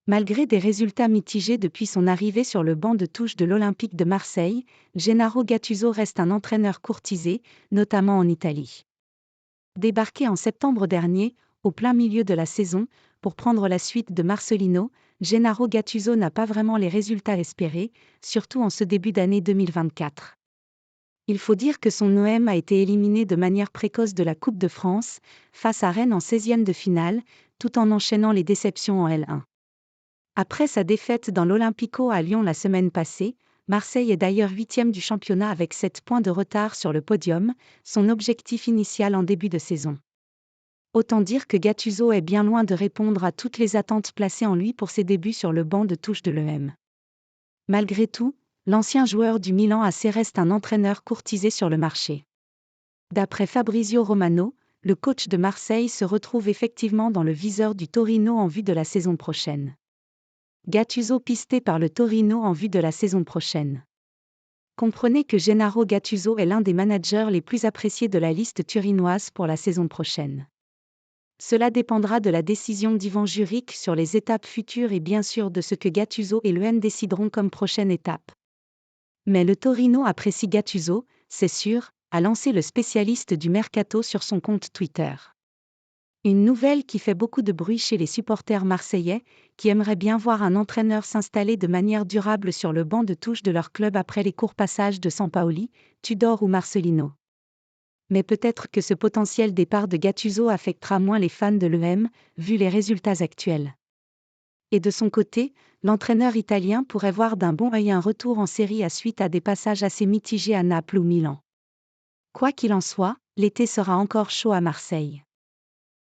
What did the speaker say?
Malgré des résultats mitigés depuis son arrivée sur le banc de touche de l'Olympique de Marseille, Gennaro Gattuso reste un entraîneur courtisé, notamment en Italie. Débarqué en septembre dernier, au plein milieu de la saison, pour prendre la suite de Marcelino, Gennaro Gattuso n'a pas vraiment les résultats espérés, surtout en ce début d'année 2024. Il faut dire que son OM a été éliminé de manière précoce de la Coupe de France, face à Rennes en 16e de finale, tout en enchaînant les déceptions en L1. Après sa défaite dans l'Olympico à Lyon la semaine passée, Marseille est d'ailleurs 8e du championnat avec 7 points de retard sur le podium, son objectif initial en début de saison. Autant dire que Gattuso est bien loin de répondre à toutes les attentes placées en lui pour ses débuts sur le banc de touche de l'OM. Malgré tout, l'ancien joueur du Milan AC reste un entraîneur courtisé sur le marché. D'après Fabrizio Romano, le coach de Marseille se retrouve effectivement dans le viseur du Torino en vue de la saison prochaine. Gattuso pisté par le Torino en vue de la saison prochaine. Comprenez que Gennaro Gattuso est l'un des managers les plus appréciés de la liste turinoise pour la saison prochaine. Cela dépendra de la décision d'Ivan Juric sur les étapes futures et bien sûr de ce que Gattuso et l'OM décideront comme prochaine étape. Mais le Torino apprécie Gattuso, c'est sûr, a lancé le spécialiste du mercato sur son compte Twitter. Une nouvelle qui fait beaucoup de bruit chez les supporters marseillais, qui aimeraient bien voir un entraîneur s'installer de manière durable sur le banc de touche de leur club après les courts passages de Sampaoli, Tudor ou Marcelino. Mais peut-être que ce potentiel départ de Gattuso affectera moins les fans de l'OM, vu les résultats actuels. Et de son côté, l'entraîneur italien pourrait voir d'un bon œil un retour en Serie A suite à des passages assez mitigés à Naples ou Milan. Quoi qu'il en soit, l'été sera encore chaud à Marseille.